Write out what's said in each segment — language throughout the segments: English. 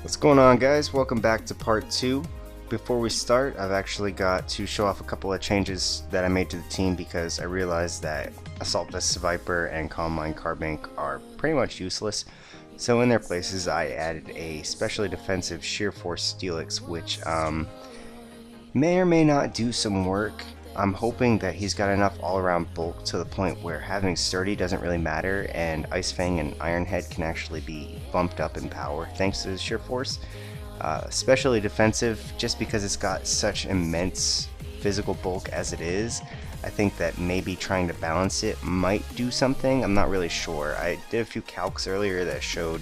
What's going on, guys? Welcome back to part 2. Before we start, I've actually got to show off a couple of changes that I made to the team because I realized that Assault Vest Seviper and Carbink are pretty much useless. So in their places I added a specially defensive Sheer Force Steelix, which may or may not do some work. I'm hoping that he's got enough all-around bulk to the point where having sturdy doesn't really matter, and Ice Fang and Iron Head can actually be bumped up in power thanks to his sheer force. Especially defensive, just because it's got such immense physical bulk as it is. I think that maybe trying to balance it might do something. I'm not really sure. I did a few calcs earlier that showed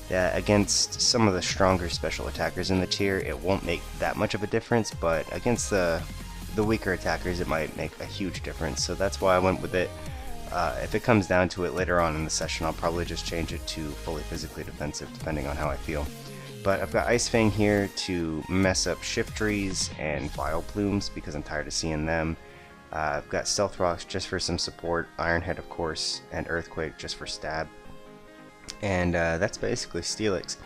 that against some of the stronger special attackers in the tier, it won't make that much of a difference, but against the weaker attackers it might make a huge difference, so that's why I went with it. If it comes down to it later on in the session, I'll probably just change it to fully physically defensive depending on how I feel. But I've got Ice Fang here to mess up Shift Trees and Vile Plumes because I'm tired of seeing them. I've got Stealth Rocks just for some support, Iron Head of course, and Earthquake just for stab. And that's basically Steelix.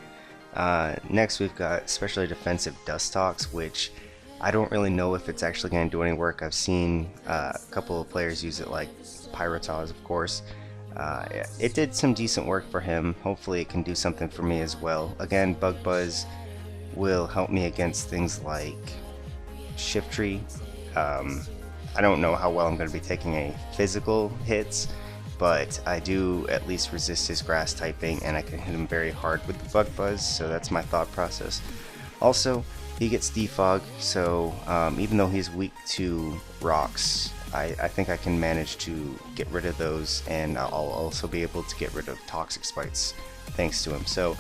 Next we've got specially defensive Dust Talks, which I don't really know if it's actually going to do any work. I've seen a couple of players use it, like Pyrotaz, of course. It did some decent work for him. Hopefully it can do something for me as well. Again, Bug Buzz will help me against things like Shift Tree. I don't know how well I'm going to be taking a physical hits, but I do at least resist his grass typing, and I can hit him very hard with the Bug Buzz, so that's my thought process. Also, he gets defog, so even though he's weak to rocks, I think I can manage to get rid of those, and I'll also be able to get rid of toxic spites thanks to him. So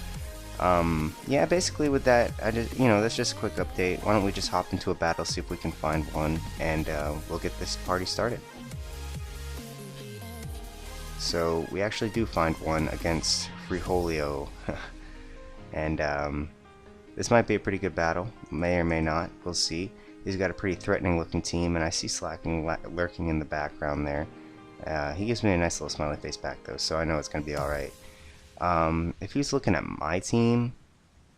yeah, basically with that, that's just a quick update. Why don't we just hop into a battle, see if we can find one, and we'll get this party started. So we actually do find one against Friholio, and this might be a pretty good battle, may or may not, we'll see. He's got a pretty threatening looking team, and I see Slaking lurking in the background there. He gives me a nice little smiley face back though, so I know it's going to be alright. If he's looking at my team,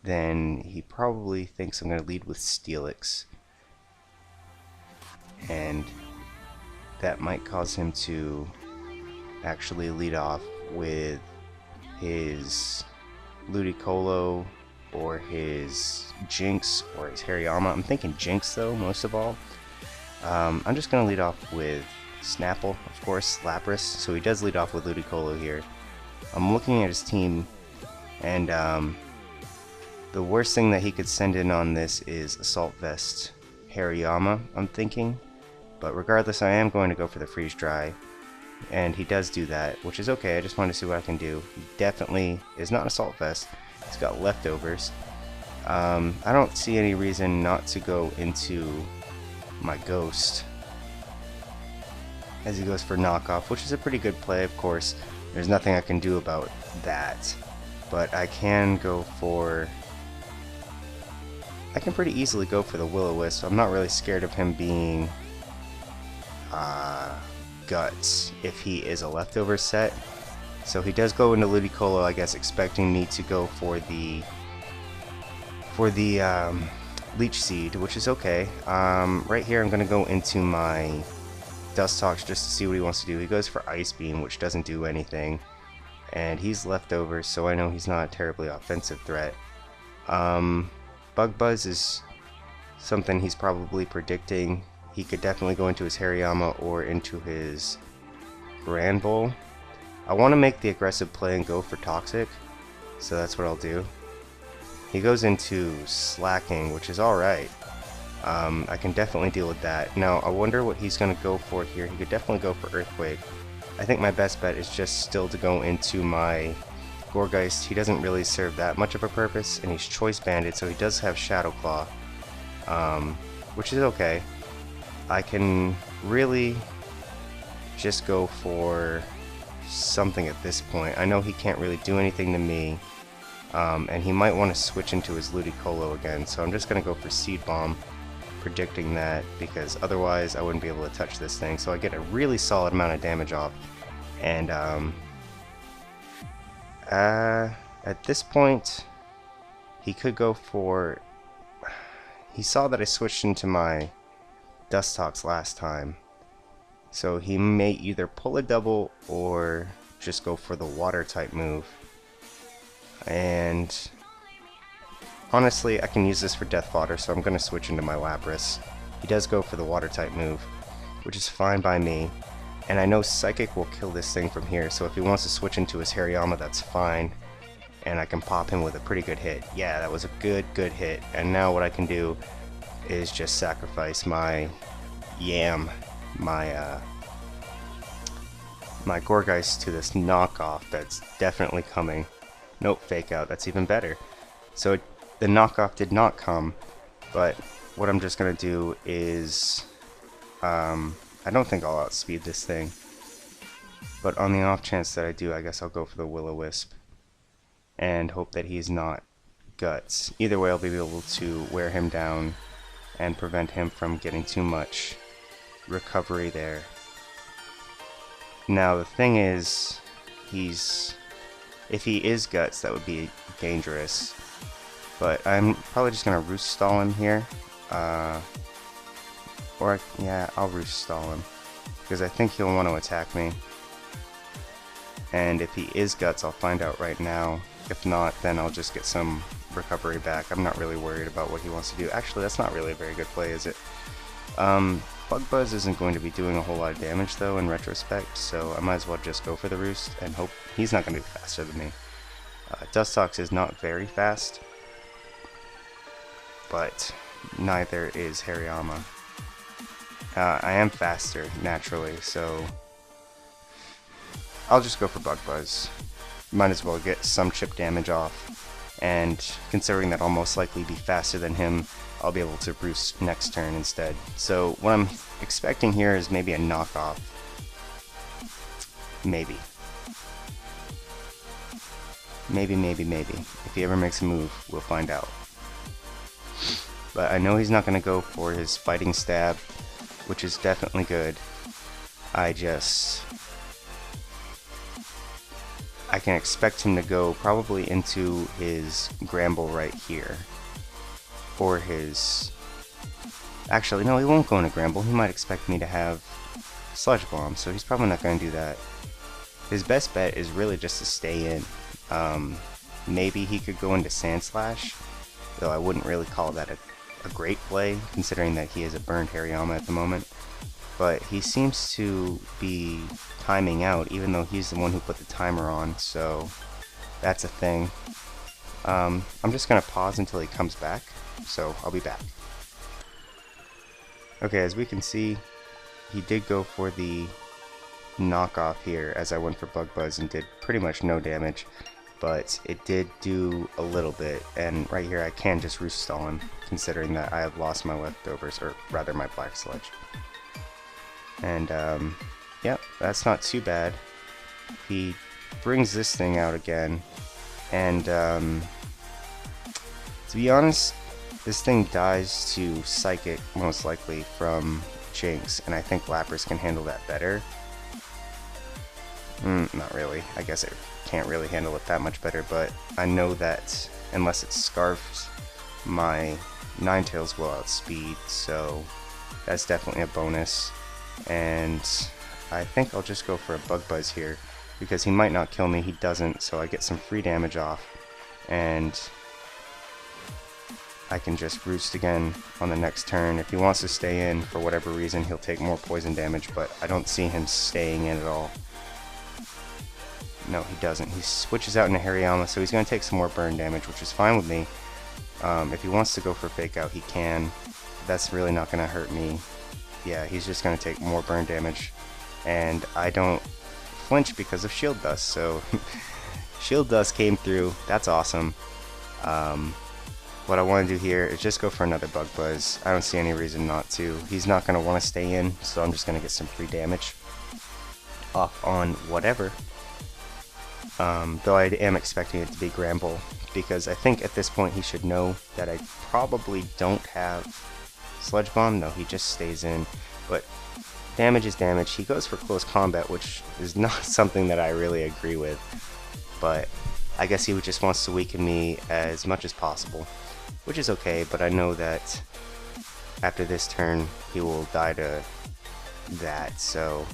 then he probably thinks I'm going to lead with Steelix. And that might cause him to actually lead off with his Ludicolo, or his Jynx, or his Hariyama. I'm thinking Jynx though, most of all. I'm just going to lead off with Snapple, of course, Lapras, so he does lead off with Ludicolo here. I'm looking at his team, and the worst thing that he could send in on this is Assault Vest Hariyama, I'm thinking. But regardless, I am going to go for the Freeze Dry, and he does do that, which is okay. I just wanted to see what I can do. He definitely is not Assault Vest. He's got leftovers. I don't see any reason not to go into my Ghost as he goes for knockoff, which is a pretty good play, of course. There's nothing I can do about that, but I can pretty easily go for the Will-O-Wisp. I'm not really scared of him being Guts if he is a leftover set. So he does go into Ludicolo, I guess, expecting me to go for the Leech Seed, which is okay. Right here I'm going to go into my Dust Talks just to see what he wants to do. He goes for Ice Beam, which doesn't do anything, and he's leftover, so I know he's not a terribly offensive threat. Bug Buzz is something he's probably predicting. He could definitely go into his Hariyama or into his Granbull. I want to make the aggressive play and go for Toxic, so that's what I'll do. He goes into Slaking, which is alright. I can definitely deal with that. Now, I wonder what he's going to go for here. He could definitely go for Earthquake. I think my best bet is just still to go into my Gourgeist. He doesn't really serve that much of a purpose, and he's Choice Banded, so he does have Shadow Claw, which is okay. I can really just go for something at this point. I know he can't really do anything to me, and he might want to switch into his Ludicolo again, so I'm just going to go for Seed Bomb, predicting that, because otherwise I wouldn't be able to touch this thing. So I get a really solid amount of damage off, and at this point he could go for... He saw that I switched into my Dust Talks last time, so he may either pull a double or just go for the water type move. And honestly, I can use this for Death Fodder, so I'm going to switch into my Lapras. He does go for the water type move, which is fine by me. And I know Psychic will kill this thing from here, so if he wants to switch into his Hariyama, that's fine. And I can pop him with a pretty good hit. Yeah, that was a good hit. And now what I can do is just sacrifice my Yam, my Gourgeist to this knockoff that's definitely coming. Nope, fake out, that's even better. So the knockoff did not come, but what I'm just going to do is, I don't think I'll outspeed this thing, but on the off chance that I do, I guess I'll go for the Will-O-Wisp and hope that he's not Guts. Either way, I'll be able to wear him down and prevent him from getting too much recovery there. Now the thing is, if he is Guts, that would be dangerous. But I'm probably just gonna Roost Stall him here. Yeah, I'll Roost Stall him, because I think he'll want to attack me. And if he is Guts, I'll find out right now. If not, then I'll just get some recovery back. I'm not really worried about what he wants to do. Actually, that's not really a very good play, is it? Bug Buzz isn't going to be doing a whole lot of damage, though, in retrospect, so I might as well just go for the Roost and hope he's not going to be faster than me. Dustox is not very fast, but neither is Hariyama. I am faster, naturally, so I'll just go for Bug Buzz. Might as well get some chip damage off, and considering that I'll most likely be faster than him, I'll be able to Roost next turn instead. So what I'm expecting here is maybe a knockoff. Maybe. Maybe. If he ever makes a move, we'll find out. But I know he's not going to go for his Fighting Stab, which is definitely good. I can expect him to go probably into his Gramble right here. Or his... Actually, no, he won't go into Gramble. He might expect me to have Sludge Bomb, so he's probably not going to do that. His best bet is really just to stay in. Maybe he could go into Sand Slash, though I wouldn't really call that a great play, considering that he has a burned Hariyama at the moment. But he seems to be timing out, even though he's the one who put the timer on, so that's a thing. I'm just going to pause until he comes back, so I'll be back. Okay, as we can see, he did go for the knockoff here, as I went for Bug Buzz and did pretty much no damage, but it did do a little bit, and right here I can just Roost Stall him, considering that I have lost my leftovers, or rather my Black Sludge. And yep, that's not too bad. He brings this thing out again, and to be honest, this thing dies to Psychic most likely from Jynx, and I think Lapras can handle that better. Not really. I guess it can't really handle it that much better, but I know that unless it Scarfs, my Ninetales will outspeed, so that's definitely a bonus. And I think I'll just go for a Bug Buzz here, because he might not kill me, he doesn't, so I get some free damage off, and I can just Roost again on the next turn. If he wants to stay in, for whatever reason, he'll take more poison damage, but I don't see him staying in at all. No, he doesn't. He switches out into Hariyama, so he's going to take some more burn damage, which is fine with me. If he wants to go for Fake Out, he can. That's really not going to hurt me. Yeah, he's just going to take more burn damage, and I don't flinch because of Shield Dust, so Shield Dust came through. That's awesome. What I want to do here is just go for another Bug Buzz. I don't see any reason not to. He's not going to want to stay in, so I'm just going to get some free damage off on whatever. Though I am expecting it to be Gramble, because I think at this point he should know that I probably don't have Sludge Bomb. No, he just stays in, but damage is damage. He goes for close combat, which is not something that I really agree with, but I guess he just wants to weaken me as much as possible, which is okay, but I know that after this turn he will die to that, so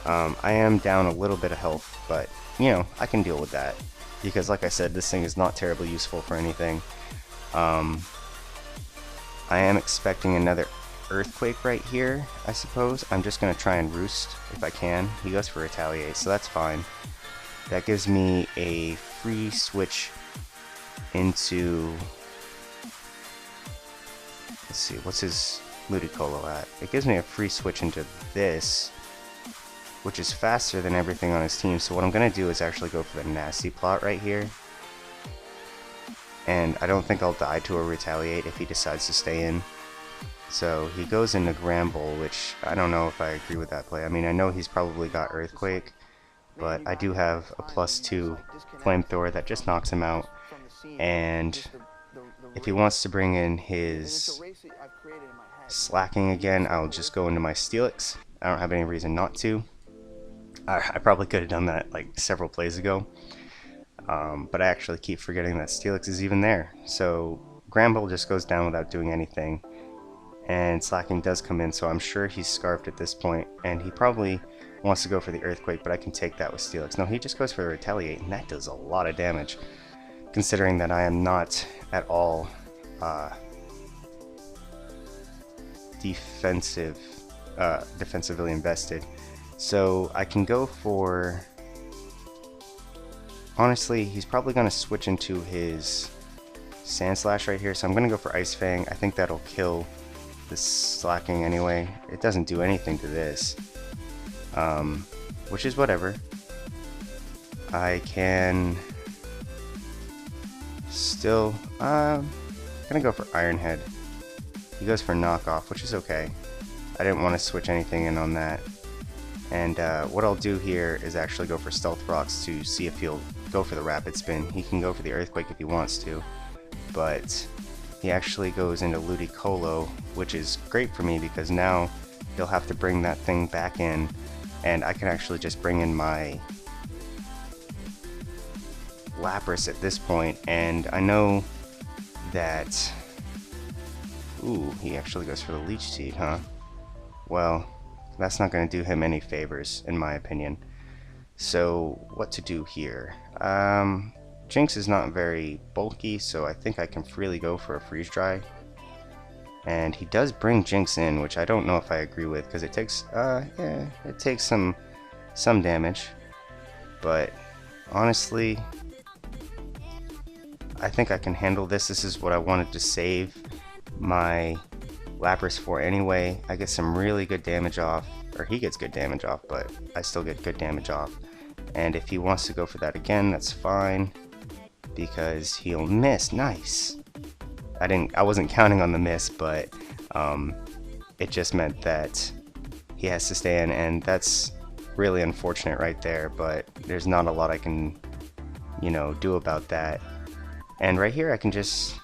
I am down a little bit of health, but you know, I can deal with that because like I said, this thing is not terribly useful for anything. I am expecting another earthquake right here, I suppose. I'm just gonna try and roost if I can. He goes for retaliate, so that's fine. That gives me a free switch into, let's see, what's his Ludicolo at? It gives me a free switch into this, which is faster than everything on his team. So what I'm going to do is actually go for the nasty plot right here. And I don't think I'll die to a retaliate if he decides to stay in. So he goes into Gramble, which I don't know if I agree with that play. I mean, I know he's probably got Earthquake, but I do have a +2 flamethrower that just knocks him out. And if he wants to bring in his Slaking again, I'll just go into my Steelix. I don't have any reason not to. I probably could have done that like several plays ago, but I actually keep forgetting that Steelix is even there. So Gramble just goes down without doing anything, and Slaking does come in, so I'm sure he's scarfed at this point, and he probably wants to go for the Earthquake, but I can take that with Steelix. No, he just goes for the Retaliate, and that does a lot of damage, considering that I am not at all defensively invested. So I can go for, honestly, he's probably going to switch into his Sand Slash right here, so I'm going to go for Ice Fang. I think that'll kill this Slaking anyway. It doesn't do anything to this, which is whatever. I can still, I'm going to go for Iron Head. He goes for Knockoff, which is okay. I didn't want to switch anything in on that. And what I'll do here is actually go for Stealth Rocks to see if he'll go for the Rapid Spin. He can go for the Earthquake if he wants to, but he actually goes into Ludicolo, which is great for me because now he'll have to bring that thing back in, and I can actually just bring in my Lapras at this point, and I know that... Ooh, he actually goes for the Leech Seed, huh? Well, that's not going to do him any favors, in my opinion. So, what to do here? Jynx is not very bulky, so I think I can freely go for a Freeze Dry. And he does bring Jynx in, which I don't know if I agree with, because it takes, yeah, it takes some damage. But, honestly, I think I can handle this. This is what I wanted to save my Lapras for anyway. I get some really good damage off, or he gets good damage off, but I still get good damage off. And if he wants to go for that again, that's fine, because he'll miss. Nice. I wasn't counting on the miss, but it just meant that he has to stay in, and that's really unfortunate right there, but there's not a lot I can, you know, do about that. And right here I can just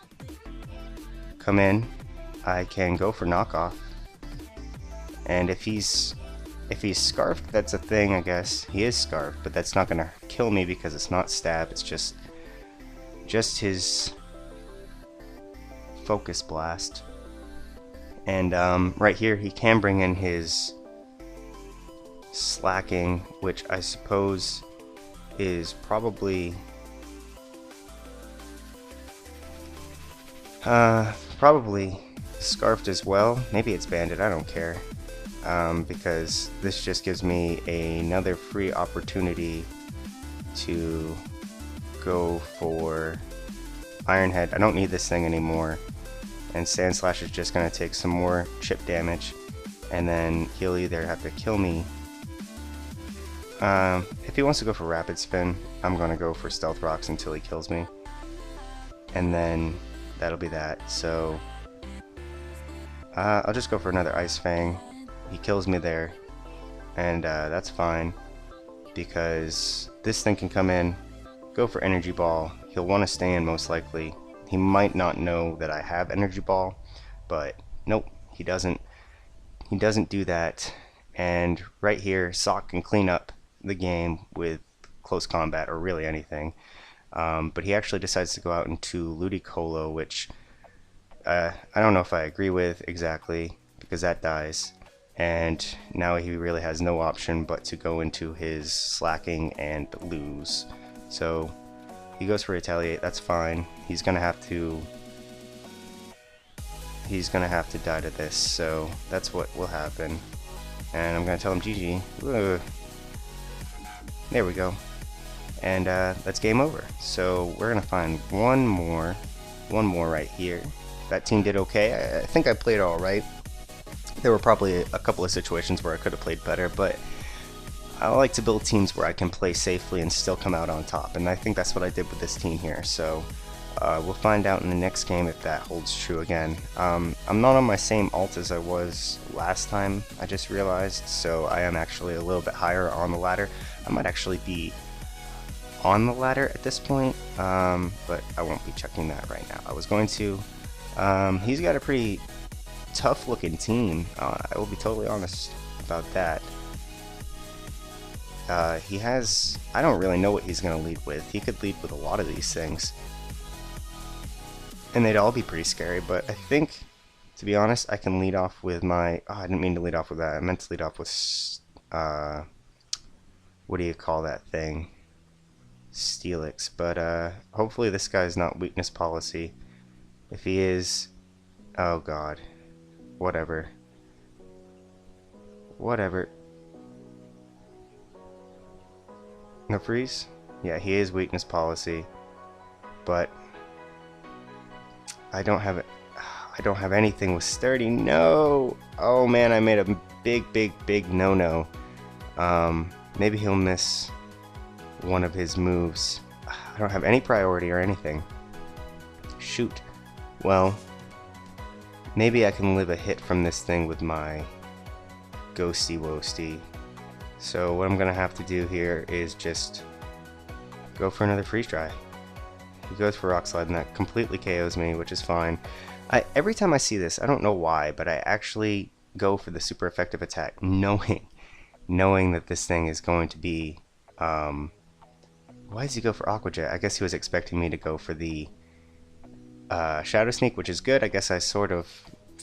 come in, I can go for Knockoff, and if he's scarfed, that's a thing, I guess. He is scarfed, but that's not gonna kill me because it's not stab, it's just his Focus Blast. And right here he can bring in his Slaking, which I suppose is probably scarfed as well. Maybe it's banded, I don't care, because this just gives me another free opportunity to go for Iron Head. I don't need this thing anymore, and Sand Slash is just going to take some more chip damage, and then he'll either have to kill me. If he wants to go for Rapid Spin, I'm going to go for Stealth Rocks until he kills me, and then that'll be that. So I'll just go for another Ice Fang. He kills me there, and that's fine, because this thing can come in, go for Energy Ball. He'll want to stay in most likely. He might not know that I have Energy Ball, but nope, he doesn't. He doesn't do that. And right here, Sawk can clean up the game with close combat, or really anything. But he actually decides to go out into Ludicolo, which I don't know if I agree with exactly, because that dies. And now he really has no option but to go into his Slaking and lose. So he goes for Retaliate, that's fine. He's gonna have to die to this, so that's what will happen. And I'm gonna tell him GG. Ugh. There we go. And that's game over. So we're gonna find one more right here. That team did okay. I think I played all right. There were probably a couple of situations where I could have played better, but I like to build teams where I can play safely and still come out on top, and I think that's what I did with this team here. So we'll find out in the next game if that holds true again. I'm not on my same ult as I was last time, I just realized, so I am actually a little bit higher on the ladder. I might actually be on the ladder at this point, but I won't be checking that right now. I was going to. He's got a pretty tough looking team, I will be totally honest about that. He has, I don't really know what he's going to lead with. He could lead with a lot of these things, and they'd all be pretty scary, but I think, to be honest, I can lead off with my, I didn't mean to lead off with that, I meant to lead off with, what do you call that thing? Steelix, but hopefully this guy's not weakness policy. If he is, oh god. Whatever. No freeze? Yeah, he is weakness policy, but I don't have it. I don't have anything with sturdy. No. Oh man, I made a big no. Maybe he'll miss one of his moves. I don't have any priority or anything. Shoot. Well, maybe I can live a hit from this thing with my Ghosty Woasty. So what I'm gonna have to do here is just go for another freeze dry. He goes for Rock Slide and that completely KOs me, which is fine. Every time I see this, I don't know why, but I actually go for the super effective attack, knowing that this thing is going to be. Why does he go for Aqua Jet? I guess he was expecting me to go for the Shadow Sneak, which is good. I guess I sort of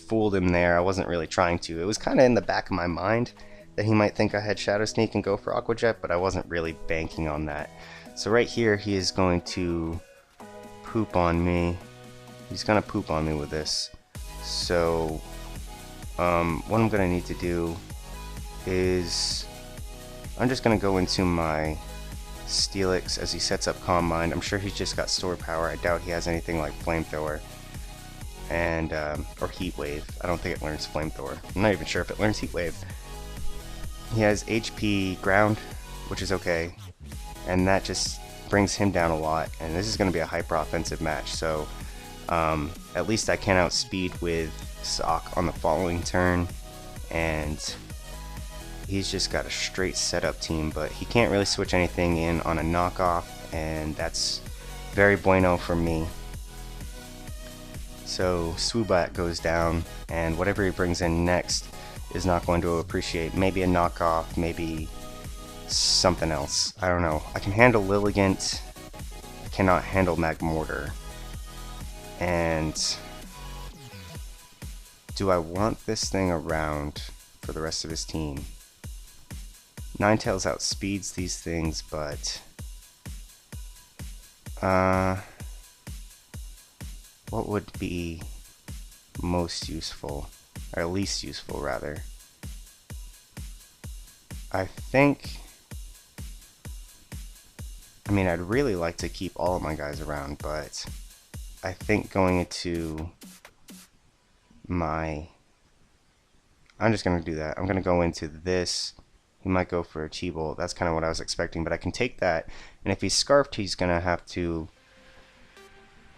fooled him there. I wasn't really trying to. It was kind of in the back of my mind that he might think I had Shadow Sneak and go for Aqua Jet, but I wasn't really banking on that. So right here, he is going to poop on me. He's going to poop on me with this. So what I'm going to need to do is I'm just going to go into my Steelix as he sets up Calm Mind. I'm sure he's just got store power. I doubt he has anything like Flamethrower and or Heat Wave. I don't think it learns Flamethrower. I'm not even sure if it learns Heat Wave. He has HP Ground, which is okay, and that just brings him down a lot. And this is going to be a hyper offensive match, so at least I can outspeed with Sawk on the following turn, and he's just got a straight setup team, but he can't really switch anything in on a knockoff, and that's very bueno for me. So Swoobat goes down, and whatever he brings in next is not going to appreciate. Maybe a knockoff, maybe something else. I don't know. I can handle Lilligant. I cannot handle Magmortar. And do I want this thing around for the rest of his team? Ninetales outspeeds these things, but what would be most useful, or least useful rather? I think, I mean, I'd really like to keep all of my guys around, but I think going into my, I'm just going to do that. I'm going to go into this. He might go for a Chi-Bolt. That's kind of what I was expecting, but I can take that. And if he's Scarfed, he's going to have to,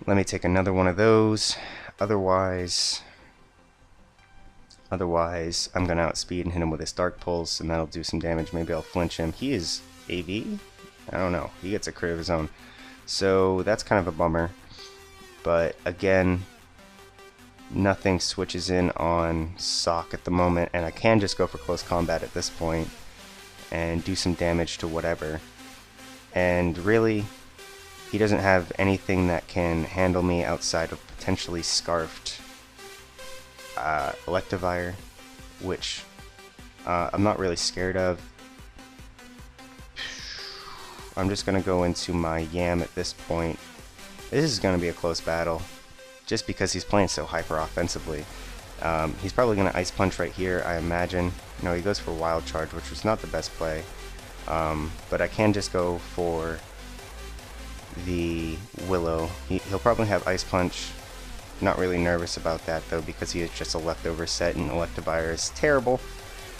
let me take another one of those. Otherwise, I'm going to outspeed and hit him with his Dark Pulse, and that'll do some damage. Maybe I'll flinch him. He is AV? I don't know. He gets a crit of his own. So that's kind of a bummer. But again, nothing switches in on Sawk at the moment, and I can just go for close combat at this point and do some damage to whatever. And really, he doesn't have anything that can handle me outside of potentially Scarfed Electivire, which I'm not really scared of. I'm just going to go into my Yam at this point. This is going to be a close battle, just because he's playing so hyper offensively. He's probably going to Ice Punch right here, I imagine. No, he goes for Wild Charge, which was not the best play. But I can just go for the Willow. He'll probably have Ice Punch. Not really nervous about that though, because he is just a leftover set and Electivire is terrible.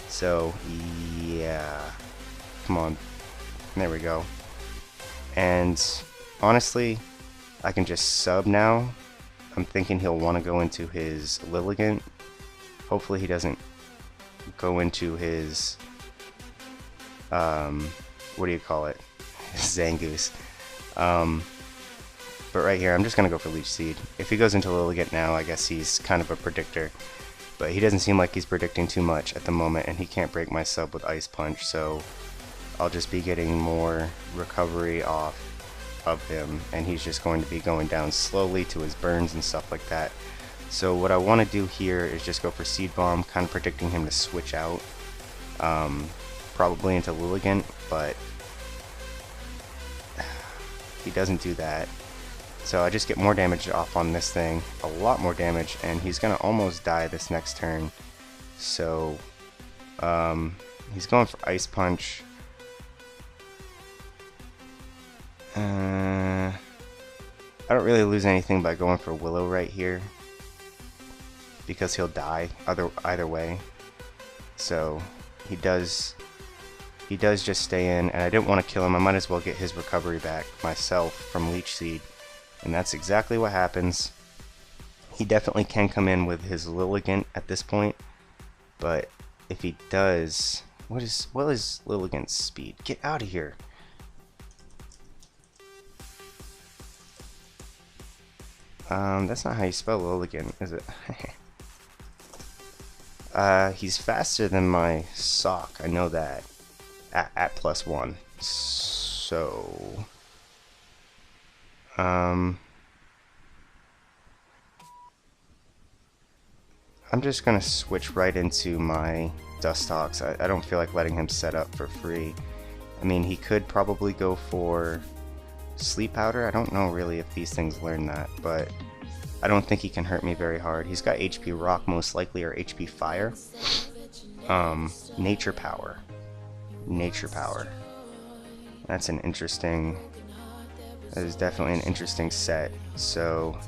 So yeah, come on, there we go. And honestly, I can just sub now. I'm thinking he'll want to go into his Lilligant. Hopefully he doesn't go into his what do you call it, Zangoose. But right here, I'm just going to go for Leech Seed. If he goes into Lilligant now, I guess he's kind of a predictor. But he doesn't seem like he's predicting too much at the moment, and he can't break my sub with Ice Punch, so I'll just be getting more recovery off of him, and he's just going to be going down slowly to his burns and stuff like that. So what I want to do here is just go for Seed Bomb, kind of predicting him to switch out, probably into Lilligant, but he doesn't do that. So I just get more damage off on this thing, a lot more damage, and he's gonna almost die this next turn. So he's going for Ice Punch. I don't really lose anything by going for Willow right here, because he'll die either way. So he does just stay in, and I didn't want to kill him. I might as well get his recovery back myself from Leech Seed. And that's exactly what happens. He definitely can come in with his Lilligant at this point, but if he does, what is Lilligant's speed? Get out of here! That's not how you spell Lilligant, is it? He's faster than my Sawk, I know that. At +1. So I'm just gonna switch right into my Dustox. I don't feel like letting him set up for free. I mean, he could probably go for Sleep Powder. I don't know really if these things learn that, but I don't think he can hurt me very hard. He's got HP Rock most likely, or HP Fire. Nature Power. Nature Power. That is definitely an interesting set. So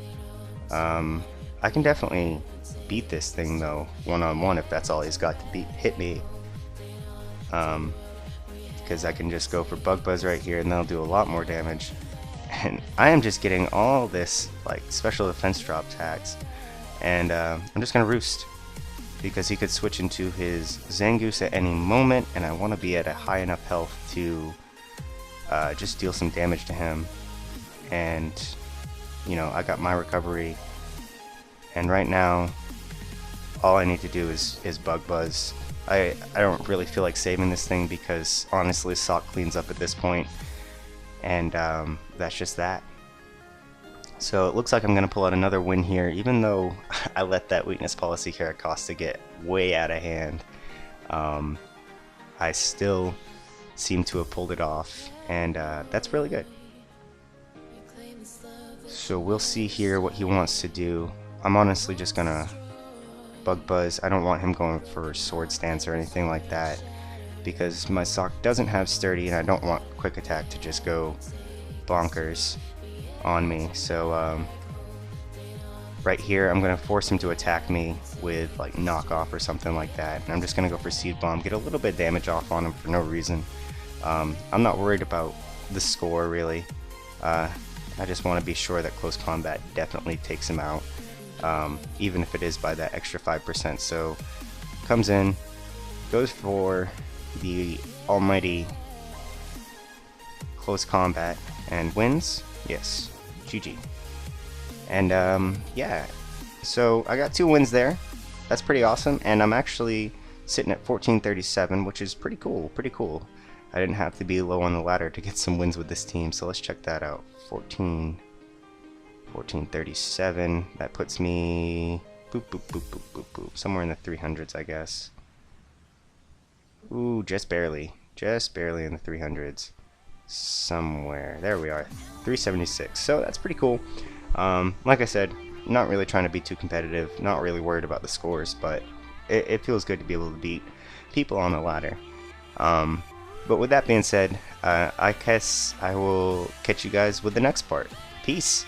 I can definitely beat this thing though, one-on-one, if that's all he's got to hit me. Because I can just go for Bug Buzz right here, and that'll do a lot more damage. And I am just getting all this like special defense drop tags, and I'm just gonna Roost, because he could switch into his Zangoose at any moment, and I want to be at a high enough health to just deal some damage to him. And you know, I got my recovery, and right now all I need to do is Bug Buzz. I don't really feel like saving this thing, because honestly Sawk cleans up at this point, and that's just that. So it looks like I'm going to pull out another win here, even though I let that Weakness Policy Caracosta get way out of hand. I still seem to have pulled it off, and that's really good. So we'll see here what he wants to do. I'm honestly just going to Bug Buzz. I don't want him going for Sword Stance or anything like that, because my Sawk doesn't have Sturdy, and I don't want Quick Attack to just go bonkers on me. So right here I'm going to force him to attack me with like Knockoff or something like that, and I'm just going to go for Seed Bomb, get a little bit of damage off on him for no reason. I'm not worried about the score really. I just want to be sure that Close Combat definitely takes him out, even if it is by that extra 5%. So comes in, goes for the almighty Close Combat, and wins. Yes, GG. And yeah, so I got 2 wins there. That's pretty awesome, and I'm actually sitting at 1437, which is pretty cool. I didn't have to be low on the ladder to get some wins with this team, so let's check that out. 1437. That puts me boop boop boop boop boop boop somewhere in the 300s, I guess. Ooh, just barely in the 300s. Somewhere there we are, 376. So that's pretty cool. Like I said, not really trying to be too competitive, not really worried about the scores, but it feels good to be able to beat people on the ladder. But with that being said, I guess I will catch you guys with the next part. Peace.